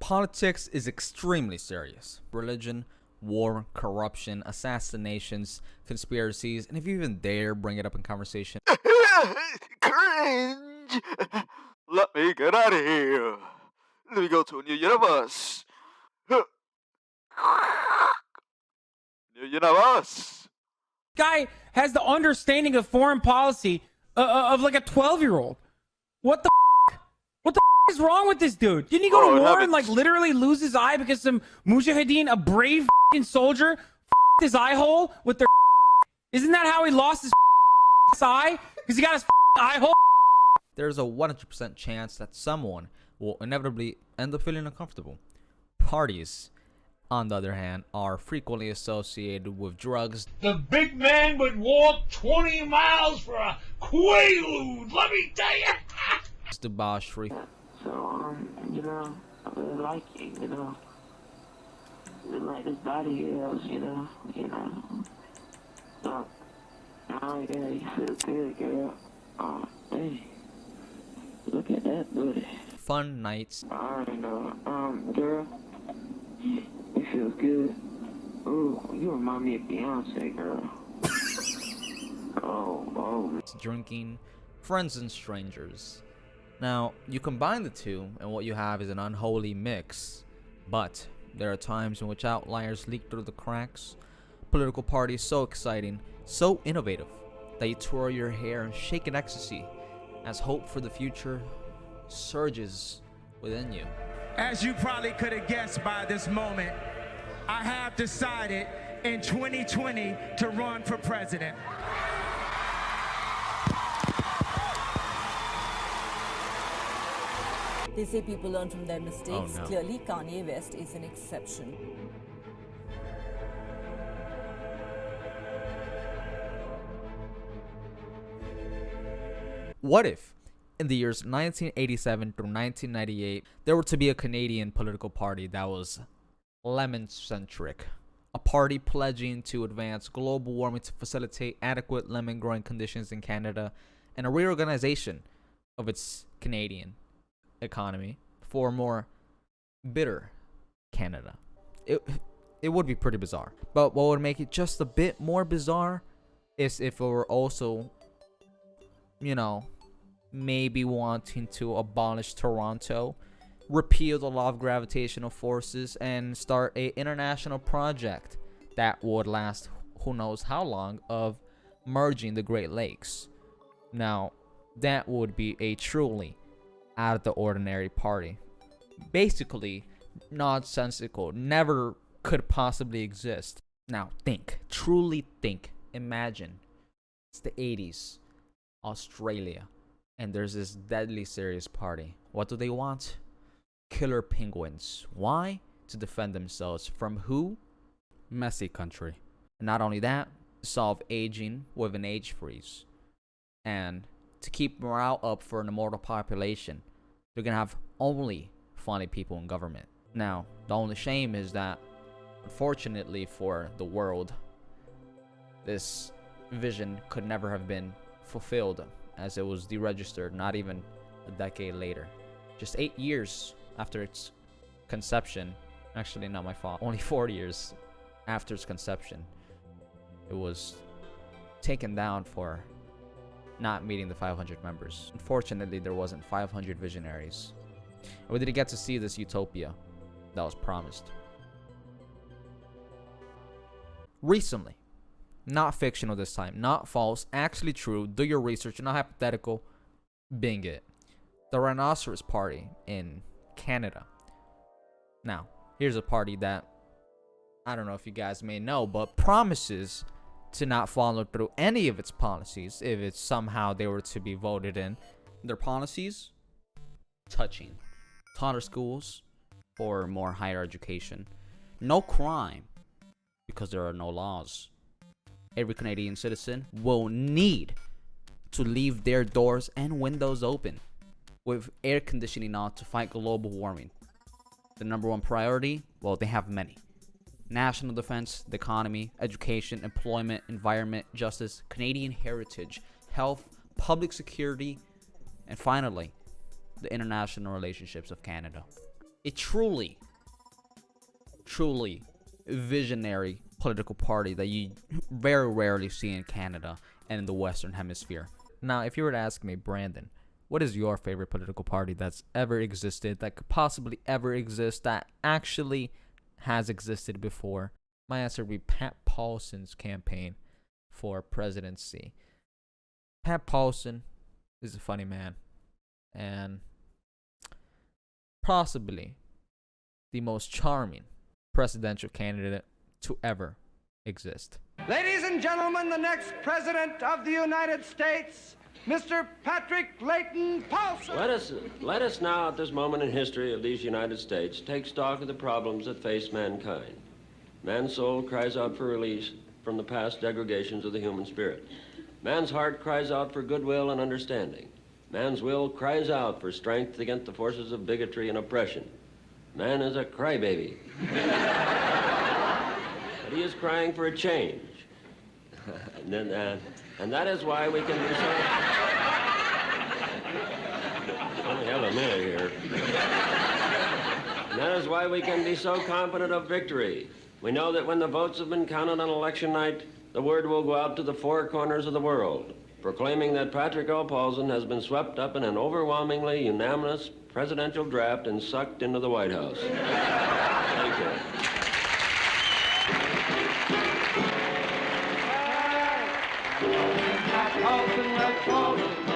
Politics is extremely serious. Religion, war, corruption, assassinations, conspiracies, and if you even dare bring it up in conversation. Cringe! Let me get out of here. Let me go to a new universe. New universe. Guy has the understanding of foreign policy of like a 12-year-old. What the what the is wrong with this dude? Didn't he go to war and like literally lose his eye because some mujahideen, a brave soldier, his eye hole with their? Isn't that how he lost his eye? Because he got his eye hole. There's a 100% chance that someone will inevitably end up feeling uncomfortable. Parties, on the other hand, are frequently associated with drugs. The big man would walk 20 miles for a quaalude, let me tell you. Debauchery. So, you know, I really like you, you know. Really like this body of yours, you know. So, oh yeah, you feel good, girl. Oh, hey. Look at that booty. Fun nights. I know, girl. It feels good. Ooh, you remind me of Beyonce, girl. Oh. Drinking, friends and strangers. Now, you combine the two, and what you have is an unholy mix. But there are times in which outliers leak through the cracks. Political parties so exciting, so innovative, that you twirl your hair and shake in ecstasy as hope for the future surges within you. As you probably could have guessed by this moment, I have decided in 2020 to run for president. They say people learn from their mistakes. Oh, no. Clearly, Kanye West is an exception. What if, in the years 1987 through 1998, there were to be a Canadian political party that was lemon-centric? A party pledging to advance global warming to facilitate adequate lemon growing conditions in Canada, and a reorganization of its Canadian economy for a more bitter Canada. It would be pretty bizarre. But what would make it just a bit more bizarre is if it were also, you know, maybe wanting to abolish Toronto, repeal the law of gravitational forces, and start a international project that would last who knows how long of merging the Great Lakes. Now, that would be a truly out of the ordinary party. Basically, nonsensical, never could possibly exist. Now, think, truly think, imagine. It's the 80s, Australia, and there's this deadly serious party. What do they want? Killer penguins. Why? To defend themselves from who? Messy country. And not only that, solve aging with an age freeze. And to keep morale up for an immortal population, they're gonna have only funny people in government. Now, the only shame is that, unfortunately for the world, this vision could never have been fulfilled, as it was deregistered not even a decade later. Just 8 years after its conception, actually not my fault, only 4 years after its conception, it was taken down for not meeting the 500 members. Unfortunately, there wasn't 500 visionaries. And we didn't get to see this utopia that was promised. Recently, not fictional this time, not false, actually true, do your research, not hypothetical, bing it. The Rhinoceros Party in Canada. Now, here's a party that I don't know if you guys may know, but promises to not follow through any of its policies if it's somehow they were to be voted in. Their policies? Touching charter schools for more higher education. No crime because there are no laws. Every Canadian citizen will need to leave their doors and windows open with air conditioning on to fight global warming. The number one priority? Well, they have many. National defense, the economy, education, employment, environment, justice, Canadian heritage, health, public security, and finally, the international relationships of Canada. a truly visionary political party that you very rarely see in Canada and in the Western Hemisphere. Now, if you were to ask me, Brandon, what is your favorite political party that's ever existed, that could possibly ever exist, that actually has existed before? My answer would be Pat Paulson's campaign for presidency. Pat Paulson is a funny man and possibly the most charming presidential candidate to ever exist. Ladies and gentlemen, the next president of the United States, Mr. Patrick Layton Paulson. Let us now, at this moment in history of these United States, take stock of the problems that face mankind. Man's soul cries out for release from the past degradations of the human spirit. Man's heart cries out for goodwill and understanding. Man's will cries out for strength against the forces of bigotry and oppression. Man is a crybaby. But he is crying for a change. And that is why we can be so... Only have a minute here. And that is why we can be so confident of victory. We know that when the votes have been counted on election night, the word will go out to the four corners of the world, proclaiming that Patrick L. Paulson has been swept up in an overwhelmingly unanimous presidential draft and sucked into the White House. Thank you. Paulson,